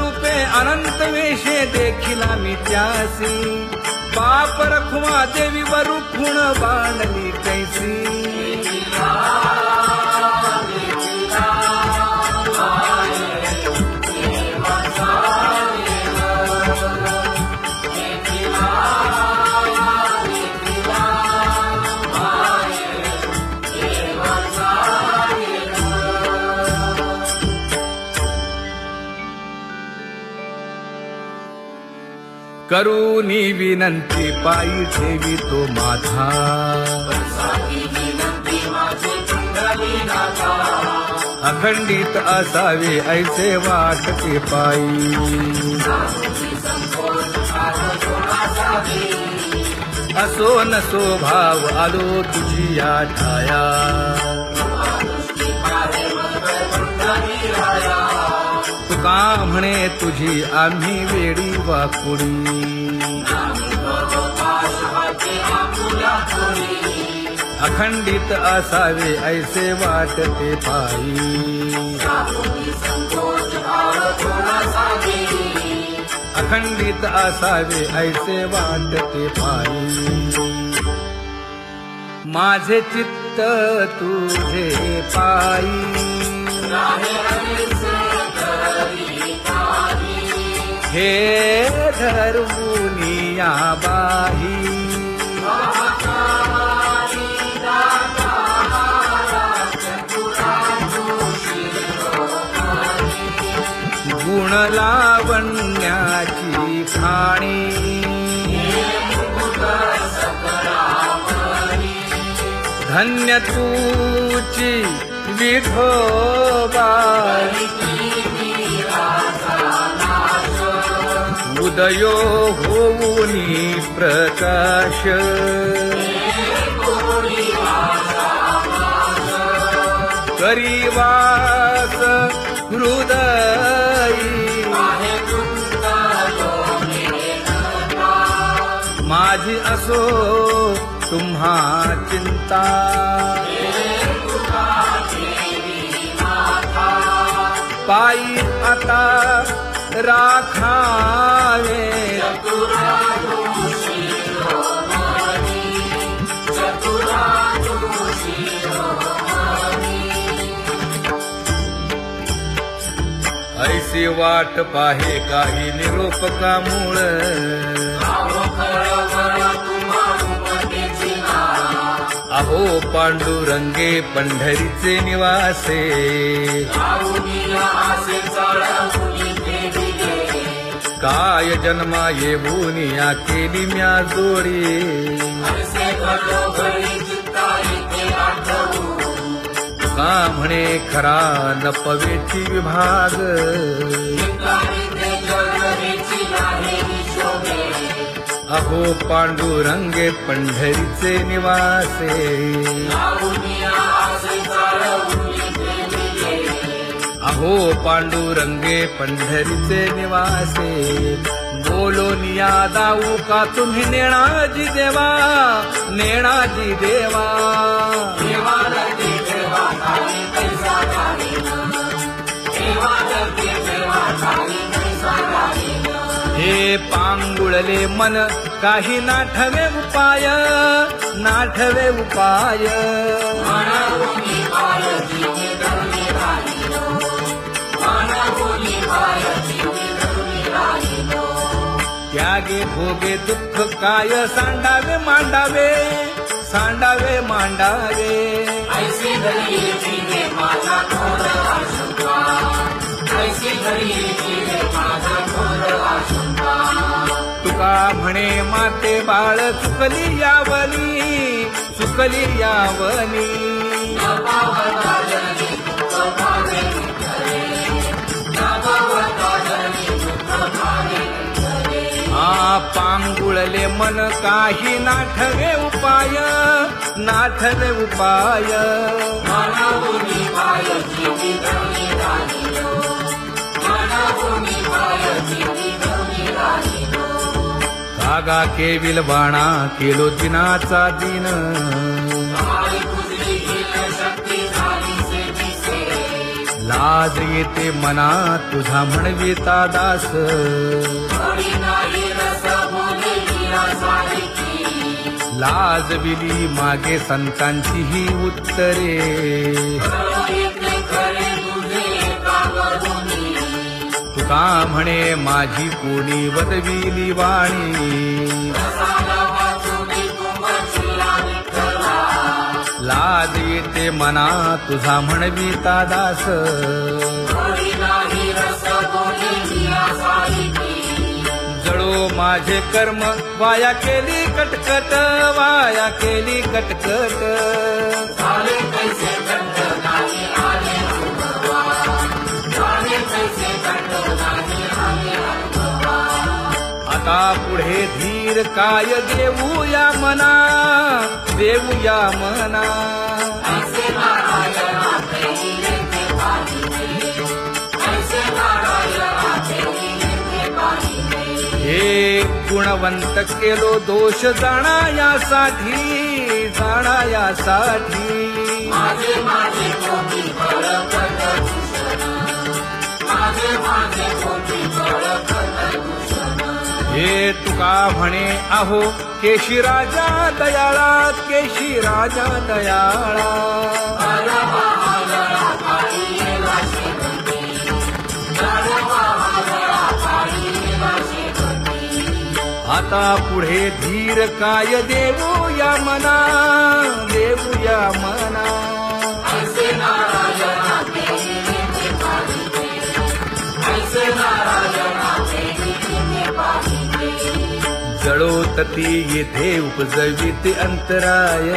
रूपे अनंत वेशे देखिला मी त्यासी पाप रखुमा देवी वरु खुण बांधली कैसी करूनी विनंती पायी ठेवी तो माझा अखंडित असावे ऐसे वाटते पायी असो नसो भाव आलो तुझी आठाया तुका म्हणे तुझी आम्ही वेडी वाकुडी अखंडित असावे ऐसे वाटते पायी अखंडित असावे ऐसे वाटते पायी माझे चित्त तुझे पायी हे धर्मुनिया बाही गुण लावण्याची खाणी धन्य तूची विठोबाई उदयो होऊनी प्रकाश करीवास हृदयी माझी असो तुम्हा चिंता पायी आता राखावे ऐसी वाट पाहे काही निरोप का मूळ अहो पांडुरंगे पंढरीचे निवासे काय जन्मा येऊन या केली म्या जोडी का म्हणे खरा नपवेची विभाग अहो पांडुरंगे पंढरीचे निवासे अहो पांडुरंगे पंढरीचे निवासे बोलोनिया दाऊ का तुम्ही नेणाजी देवा नेणाजी देवा हे पांगुळले मन काही नाठवे उपाय नाठवे उपाय त्यागे भोगे दुःख काय सांडावे मांडावे सांडावे मांडावे ऐसी तुका म्हणे माते बाळ चुकली यावनी पांगुळले मन काही नाठवे उपाय नाठवे उपाय कागा केविल बाणा केलो दिनाचा दिन लाज येते मना तुझा म्हणविता दास लाजविली मागे संतांची ही उत्तरे तुका म्हणे माझी कोणी वदविली वाणी लाज येते मना तुझा म्हणविता दास जळो माझे कर्म वाया केली कटकट वाया केली कटकट आता पुढे धीर काय देऊया मना देऊया मना हे गुणवंत केलो दोष जाणायासाठी हे तुका म्हणे आहो केशी राजा दयाळा केशी राजा दयाळा आता पुढे धीर काय देऊया मना देऊया मना जळोतती येथे उपजविते अंतराय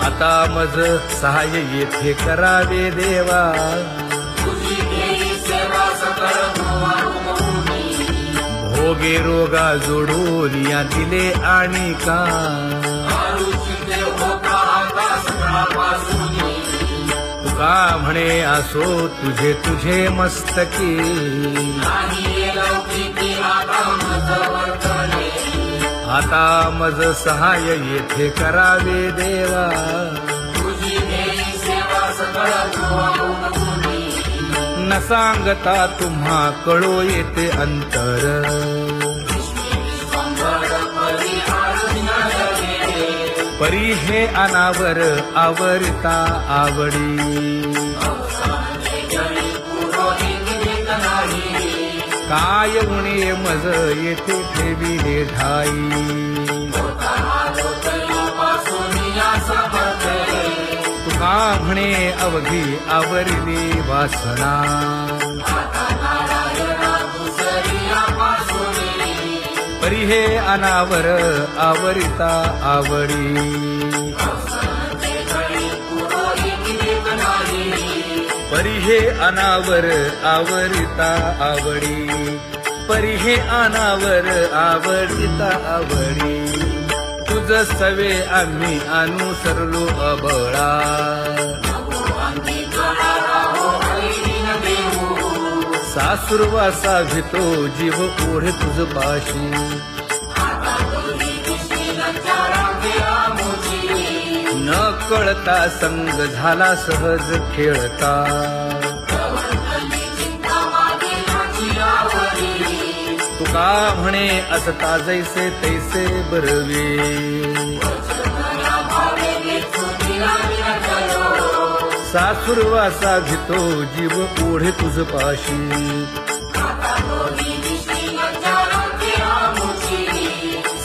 आता मज सहाय्य येथे करावे देवा भोगे रोगा जोडून या दिले आणि का तुका म्हणे असो तुझे तुझे मस्तकी आता मज सहाय्य येथे करावे देवा न सांगता तुम्हा कळो येते अंतर परी हे अनावर आवरता आवडी काय उणे मज येथे ठेविले ठाई तुका म्हणे अवघी आवरली वासना परी हे अनावर आवरिता आवडी परी हे अनावर आवरिता आवडी परी हे अनावर आवडिता आवडी तुझ सवे आम्ही अनुसरलो अबळा सासुरवासा भितो जीव ओढे तुझ पाशी न कळता संग झाला सहज खेळता तुका म्हणे असता जैसे तैसे बरवे सासुरवासा भितो जीव ओढे तुझ पाशी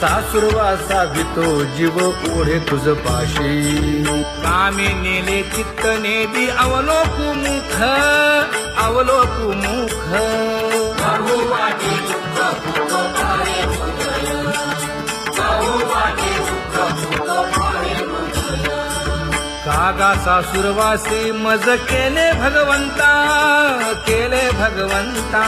सासुरवासा भितो जीव ओढे तुझ पाशी कामी नेले चित्त नेदी अवलोकु मुख अवलोकु मुख कागा सासुरवासे मज केले भगवंता केले भगवंता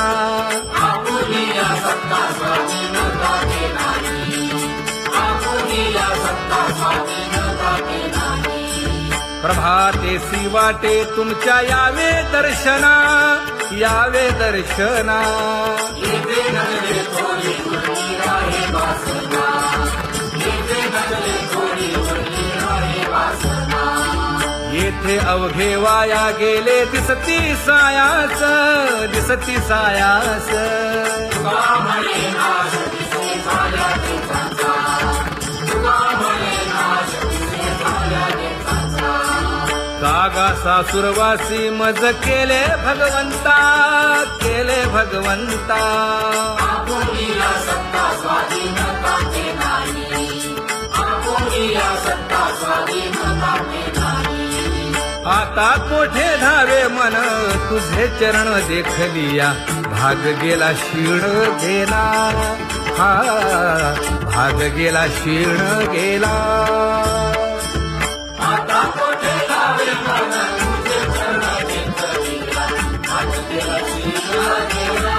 प्रभातेसी वाटे तुमच्या यावे दर्शना यावे दर्शना येथे अवघे वाया गेले दिसती सायास, दिसती सायास. कागा सासुरवासी मज केले भगवंता, केले भगवंता. आता कोठे धावे मन तुझे चरण देखलिया, भाग गेला क्षीण गेला, हा भाग गेला क्षीण गेला. आता कोठे धावे मन तुझे चरण देखलिया, भाग गेला क्षीण गेला,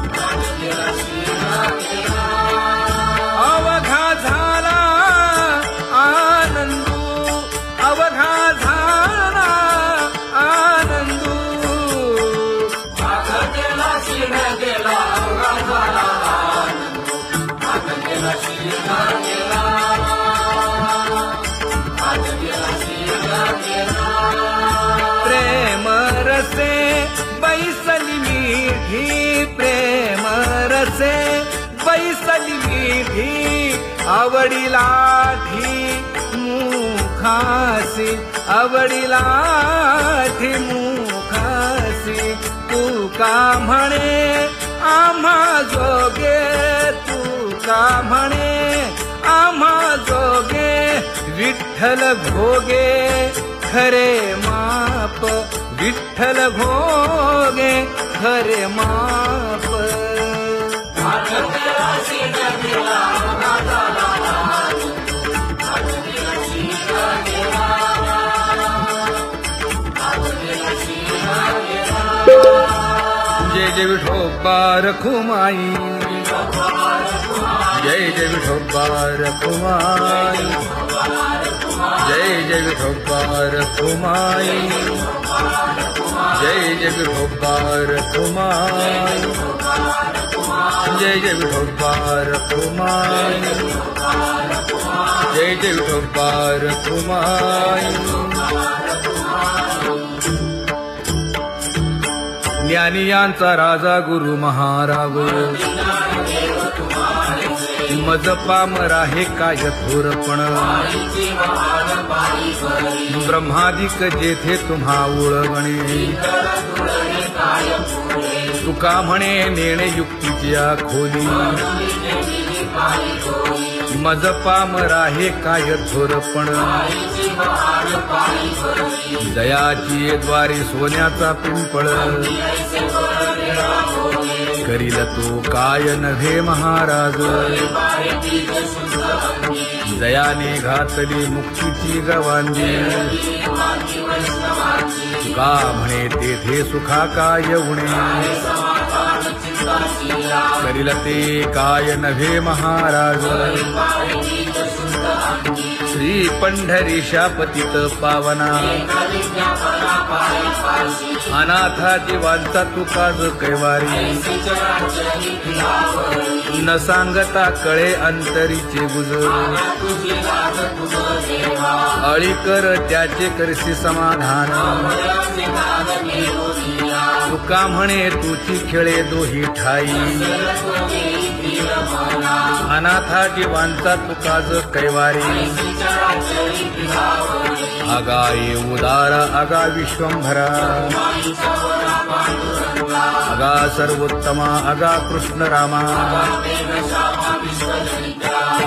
भाग गेला क्षीण गेला. अवघा झाला आनंदू, अवघा झाला आनंदू. भाग गेला क्षीण गेला, अवघा झाला आनंदू, भाग गेला क्षीण गेला, भाग गेला क्षीण गेला. प्रेम रसे बैसली मीठी, प्रेम रसे बैसली मीठी, आवडीला मुखासी, आवडीला मुखासी. तू का म्हणे आम्हा जोगे, तू का म्हणे आम्हा जोगे. विठ्ठल भोगे खरे माप, विठ्ठल भोगे खरे माप. जय जय विठोबा रखुमाई, जय जय विठोबा रखुमाई, जय जय विठोबा रखुमाई, जय जय विठोबा रखुमाई, जय जय विठोबा रखुमाई, जय जय विठोबा रखुमाई. ज्ञानियांचा राजा गुरु महाराव, मज पामरा हे काय थोरपण. ब्रह्मादिक जेथे तुम्हा उळवणे, तुका म्हणे नेणे युक्तीची खोली. मज पामरा हे काय थोरपण. दयाची द्वारे सोन्याचा पिंपळ, करील तो काय नव्हे महाराज. दयाने घातली मुक्तीची गवांडी, तुका म्हणे तेथे सुखा काय उणे. करील ते काय नव्हे महाराज. श्री पंढरीशा पतित पावना, अनाथा जीवांचा तुकाज कैवारी. न सांगता कळे अंतरीचे गुज, अळी कर त्याचे करशी समाधान. तुका म्हणे तुची खेळे दोही ठाई, अनाथा जीवांचा तुकाज कैवारी. आगा ये उदारा आगा विश्वंभरा, आगा सर्वोत्तमा आगा कृष्ण रामा.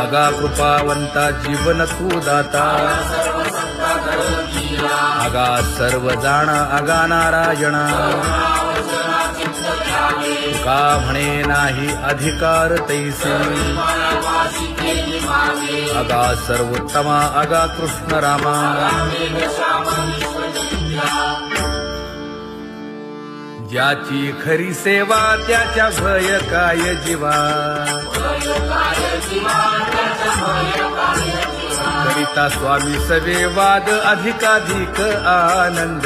आगा कृपावंता जीवन तू दाता, आगा सर्व जाणा आगा नारायणा. तुका म्हणे नाही अधिकार तैसे, आगा सर्वोत्तमा आगा कृष्ण रामा. ज्याची खरी सेवा त्याच्या भय काय जीवा. करिता स्वामी सवे वाद अधिकाधिक आनंद.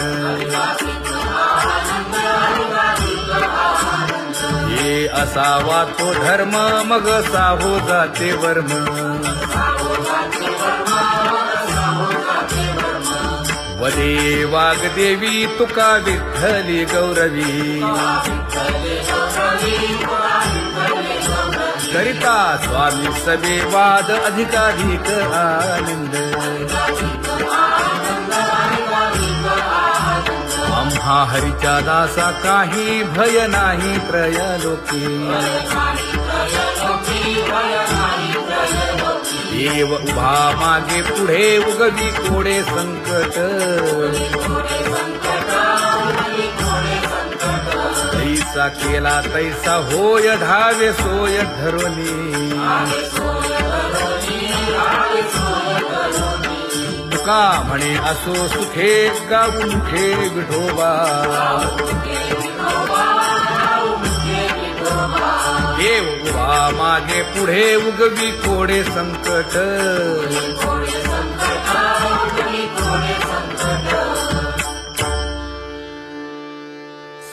हे असावा तो धर्म मग साहो जाते वर्म. वदे वाग्देवी तुका विठ्ठली गौरवी करिता स्वामी सबे वाद अधिकाधिक आनंद आम्हा हरीच्या दासा काही भय नाही त्रयलोकी देव उभा मागे पुढे उगवी कोडे संकट तैसा केला तैसा होय धावे सोय धरोनी तुका म्हणे असो सुखे गाऊ मुखे विठोबा देव उभा मागे पुढे उगवी कोडे संकट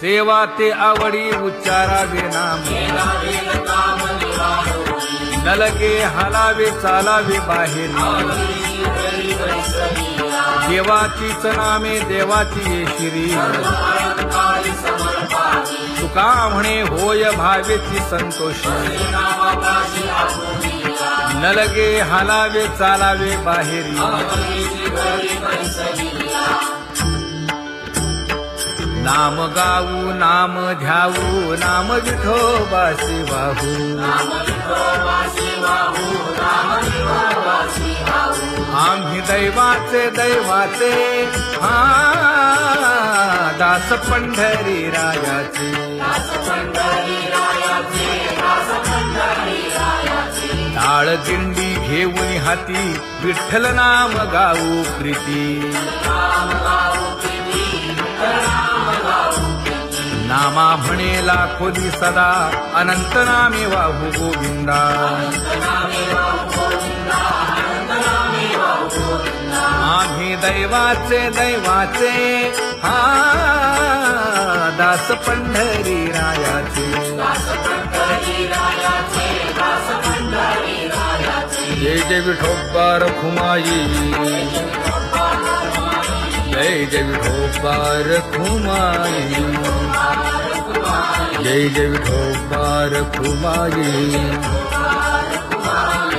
सेवा ते आवडी उच्चारावे नाम नलगे हालावे चालावे बाहेर देवाचीच नामे देवाची येशिरी तुका म्हणे होय भावेची संतोषी नलगे हालावे चालावे बाहेरी नाम गाऊ नाम ध्याऊ नाम विठोबासी वाहू आम्ही दैवाचे दैवाचे हा दास पंढरी रायाचे टाळ दिंडी घेऊन हाती विठ्ठल नाम गाऊ प्रीती नामा म्हणे लाखोली सदा अनंत नामे वाहू गोविंदा आम्ही दैवाचे दैवाचे हा दास पंढरी रायाचे जय जय विठोबा रखुमाई जय जय विठोबा रखुमाई जय जय विठोबा रखुमाई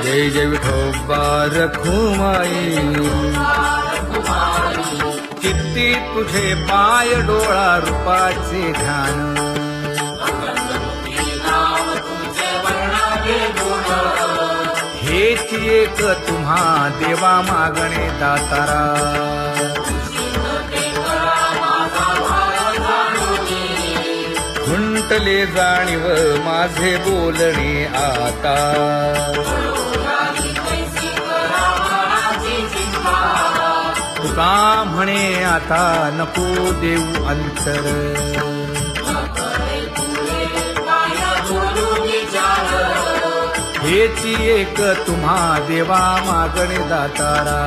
जय जय विठोबा रखुमाई चित्ती तुझे पाय डोळा रूपाचे ध्यान हेच एक तुम्हा देवा मागणे दातारा खुंटले जाणीव माझे बोलणे आता तुका म्हणे आता नको देऊ अंतर हेची एक तुम्हा देवा मागणे दातारा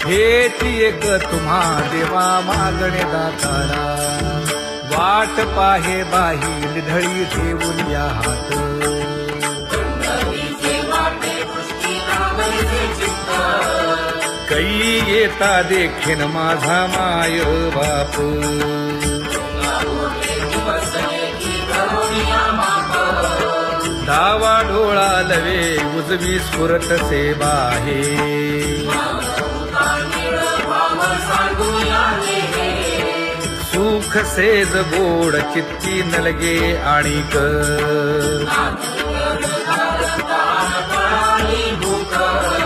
हेची एक तुम्हा देवा मागणे दातारा वाट पाहे बाही निढळी ठेवून या हात कै येता देखीन माझा माय बाप डावा डोळा लवे उजवी स्फुरत से बाहे सुख सेज गोड चित्ती नलगे आणिक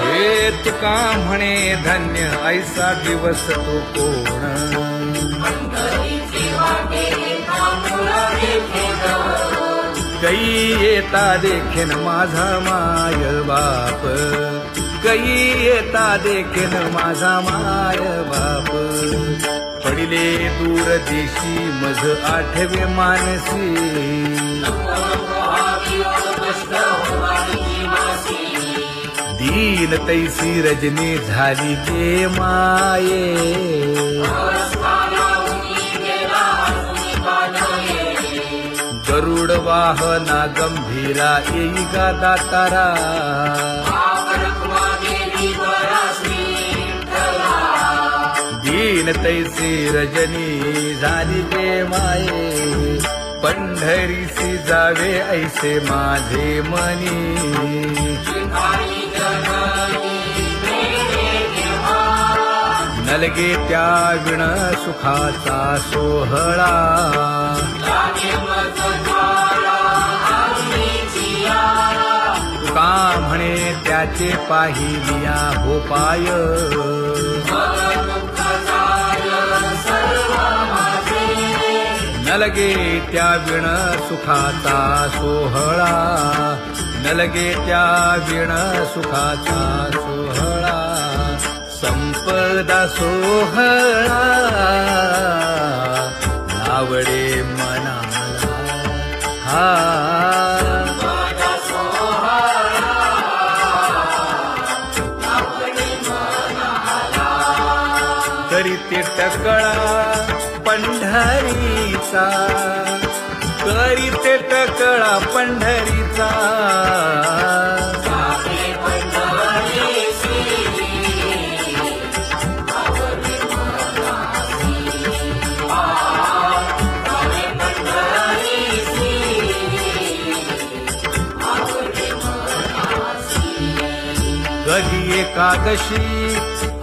हे तुका म्हणे धन्य ऐसा दिवस तो कोण कै येता देखीन माझा माय बाप कै येता देखीन माझा माय बाप पडिले दूर देशी मज आठवे मानसी दीन तैसी रजनी झाली गे माये गरुड वाहना गंभीरा येई गा दातारा येईन तैसी रजनी झाली गे माये, पंढरीसी जावे ऐसे माझे मनी. नलगे त्या विण सुखाचा सोहळा, तुका म्हणे त्याचे पाहिलिया हो पाय. नलगे त्या विण सुखाचा सोहळा, नलगे त्या विण सुखाचा सोहळा. संपदा सोहळा आवडे मनाला, हा करीते टकळा पंढरीचा, करीते टकळा पंढरीचा. कधी एकादशी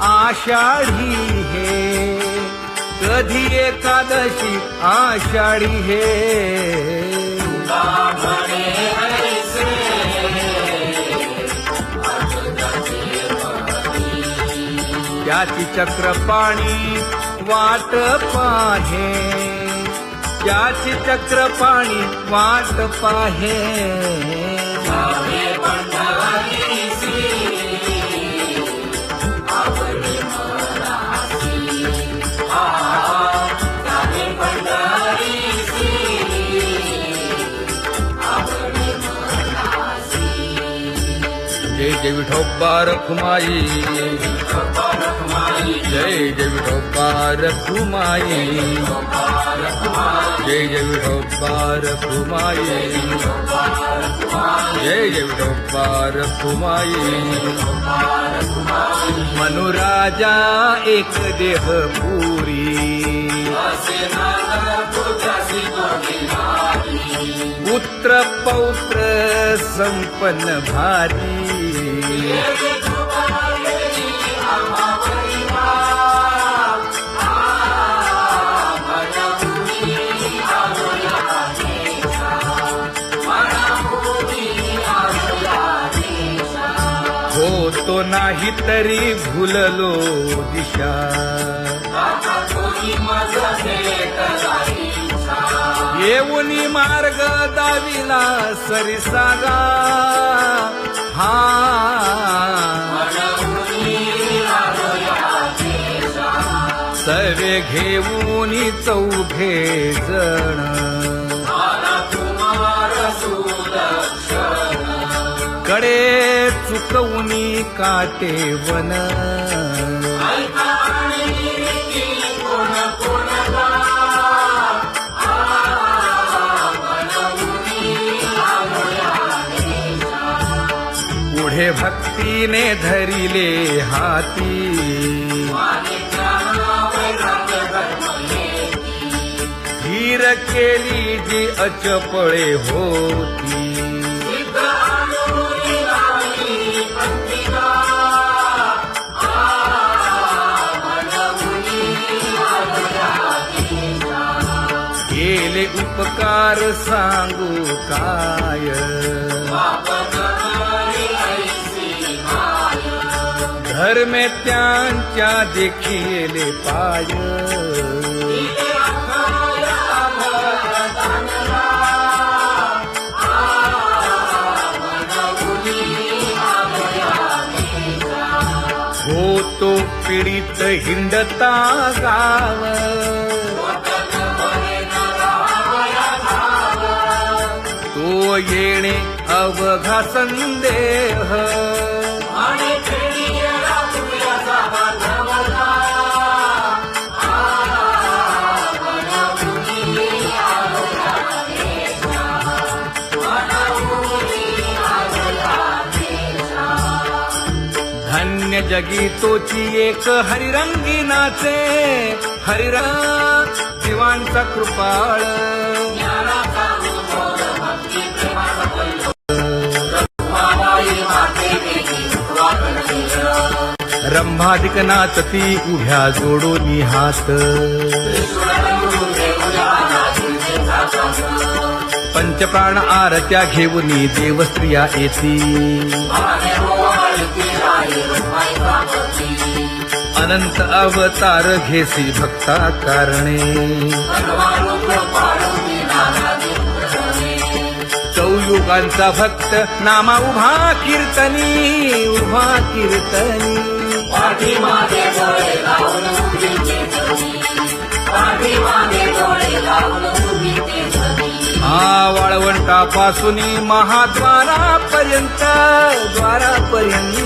आषाढी हे, कधी एकादशी आषाढी हे. त्याची चक्रपाणी वाट पाहे, त्याची चक्रपाणी वाट पाहे. जय जय विठोबा रखुमाई, जय जय विठोबा रखुमाई, जय जय विठोबा रखुमाई, जय जय विठोबा रखुमाई. मनुराजा एक देह पुरी, पुत्र पौत्र संपन्न भारी. होतो नाही तरी भुललो दिशा, येऊनी मार्ग दाविला सरिसागा. हा सर्वे घेऊनी चौघे जण, कडे चुकवूनी काटे वन. पुढे भक्तीने धरिले हाती, धीर केली जी अचपळे होती. केले उपकार सांगू काय, धर्मे त्यांच्या देखिले पाय. होतो पीडित हिंडता गाव, तो येणे अवघा संदेह. जगी तोची एक हरिरंगी नाचे, हरिरंग जीवांचा कृपाळ. रंभादिक नाचती उभ्या जोडोनी हात, पंचप्राण आरत्या घेऊनी देवस्त्रिया येती. अनंत अवतार घेसी भक्ता कारणे, चौयुगांचा भक्त नामा उभा कीर्तनी, उभा कीर्तनी. पाठीमागे डोळे लावून उभी ते सती, पाठीमागे डोळे लावून उभी ते सती. वाळवंटापासून महाद्वारापर्यंत, द्वारापर्यंत